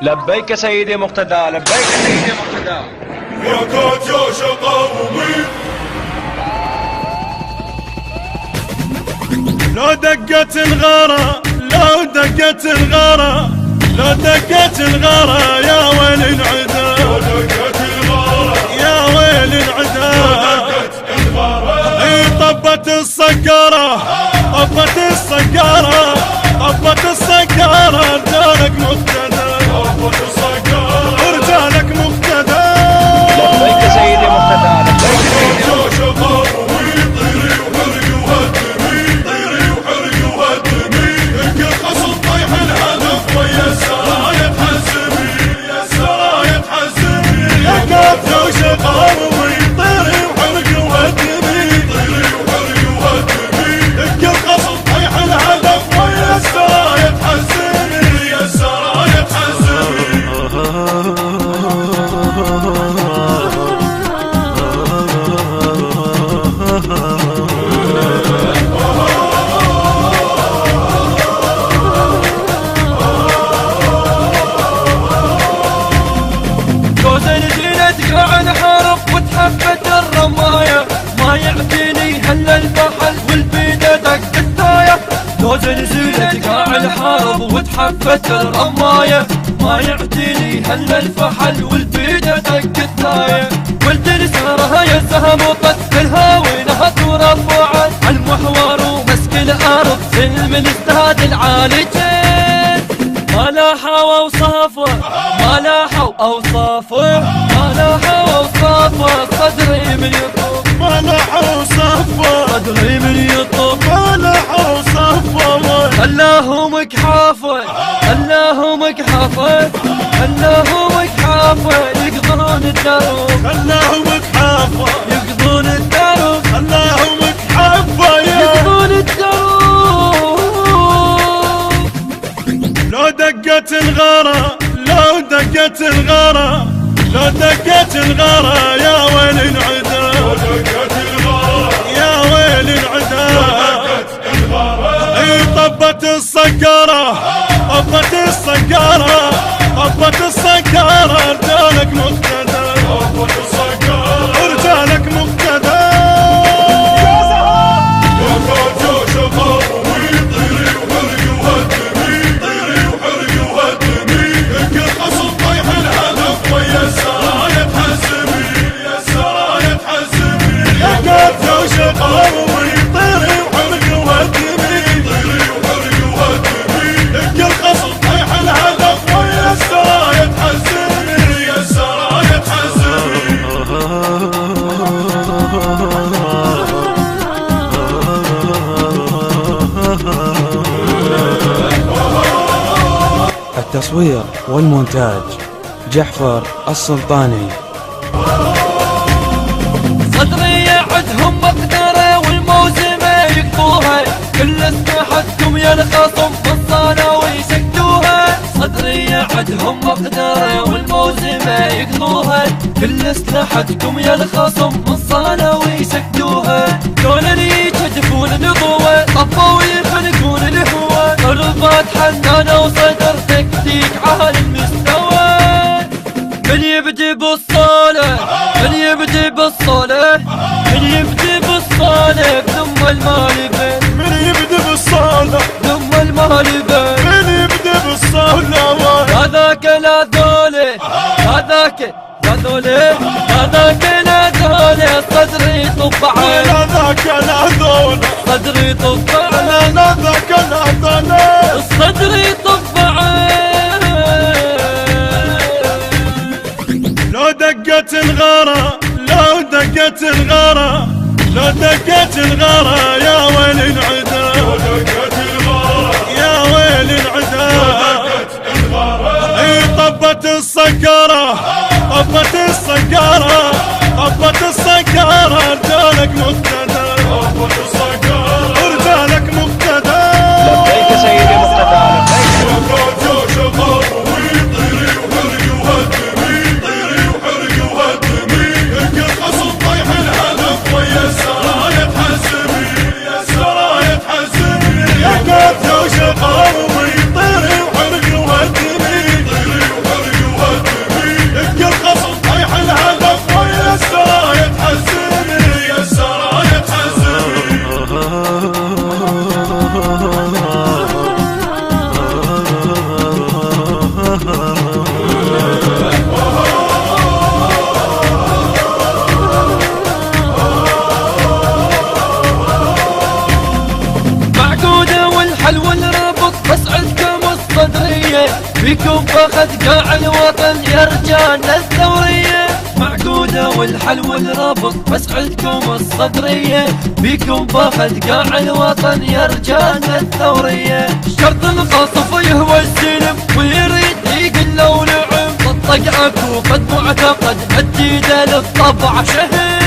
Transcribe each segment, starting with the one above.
لبيك سيدي مقتدى، لبيك سيدي مقتدى. يا كاتيا شقاومي لو دقت الغارة، لو دقت الغارة، لو دقت الغارة يا ويل العدا، لو دقت الغارة يا ويل العدا، لو دقت الغارة اي طبت السكارة، طبت السكارة، طبت السكارة رجالك مقتدى، طبت السكارة رجالك مقتدى. لبيك سيدي مقتدى، لبيك سيدي مقتدى. وتحفت الرماية ما يعطيني هلا الفحل والبيدة دق التاية، لو زلزلت قاع الحرب وتحفت الرماية ما يعطيني هلا الفحل والبيدة دق التاية، ولد الزهرة يا السهم وطت الهاوي نهض ورفعت على المحور ومسك الارض سلم الاستهاد العالجين، ما لاحوا اوصافه، ما لاحوا اوصافه، ما لاحوا اوصافه، صدري من يطوف، ما لاحوا اوصافه، صدري من يطوف، ما لاحوا اوصافه، خلاه مكحافه، خلاه مكحافه، خلاه مكحافه، يقضون الدروب، خلاه مكحافه، يقضون الدروب، خلاه مكحافه، يقضون الدروب. لو دقت الغارة، لو دقت الغارة، لو دقت الغارة يا ويل العدا، لو دقت الغارة يا ويل العدا، لو دقت الغارة اي طبت السكارة، طبت السكارة، طبت السكارة رجالك مقتدى، طبت السكارة رجالك مقتدى. التصوير والمونتاج جحفر السلطاني. صدري عدهم مقدرة والموزمة يقضوها، كل استحدكم يا الخصم بالصناوي يسكتوها، صدري عدهم مقدرة والموزمة يقضوها، كل استحدكم يا الخصم بالصناوي يسكتوها، دول اللي يجدفون القوة طفوا يخلقون الهوى، ضربات حنانة وصدر تكتيك عالي المستوى، من يبدي بالصالة، من يبدي بالصالة، من يبدي بالصالة بدم المال بين، من يبدي بالصالة دم المال بين، من يبدي بالصالة هذاك لا ذولي، هذاك لا ذولي، هذاك لا ذولي، صدري طبعين، هذاك لا ذولي، صدري طبعين، هذاك لا ذولي، صدري طبعين. لو دقت الغارة، لو دقت الغارة، لو دقت الغارة يا ويل العدا، لو دقت الغارة يا ويل العدا، لو دقت الغارة اي طبت السكارة، طبت السكارة، طبت السكارة رجالك مقتدى، طبت السكارة رجالك مقتدى. لبيك سيدي مقتدى، لبيك. يا سرايا تحزمي، يا سرايا تحزمي، معقودة والحلو الرابط بسعدكم الصدرية، فيكم فخذ قاع الوطن يا رجال الثورية. معقودة والحلو الرابط بسعدكم الصدرية، فيكم فخذ قاع الوطن يا رجال الثورية. شرط القصف يهوى السلم ويريد يقل ونعم، الطقعك وقد معتقد الجيدة للطبع شهر.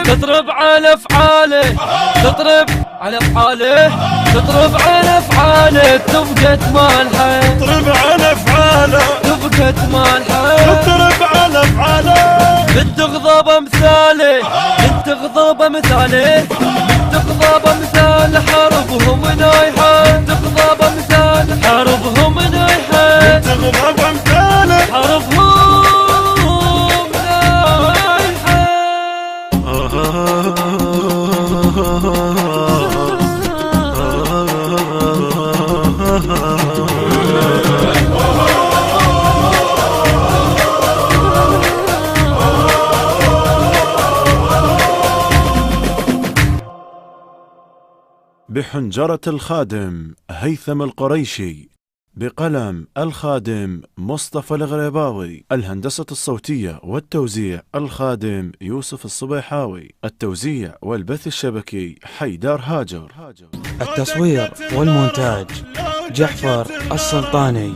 تضرب على افعاله، تضرب على افعاله، تضرب على افعاله، تبقى مالحه، تضرب على افعاله، تبقى مالحه، تضرب على افعاله. انت غضب امثاله، انت غضب امثاله، انت غضب امثال حربهم نايحه، انت غضب امثال حربهم نايحه، انت غضب امثاله حربهم بحنجرة الخادم هيثم القريشي، بقلم الخادم مصطفى الغريباوي، الهندسة الصوتية والتوزيع الخادم يوسف الصبيحاوي، التوزيع والبث الشبكي حيدر هاجر، التصوير والمونتاج جعفر السلطاني.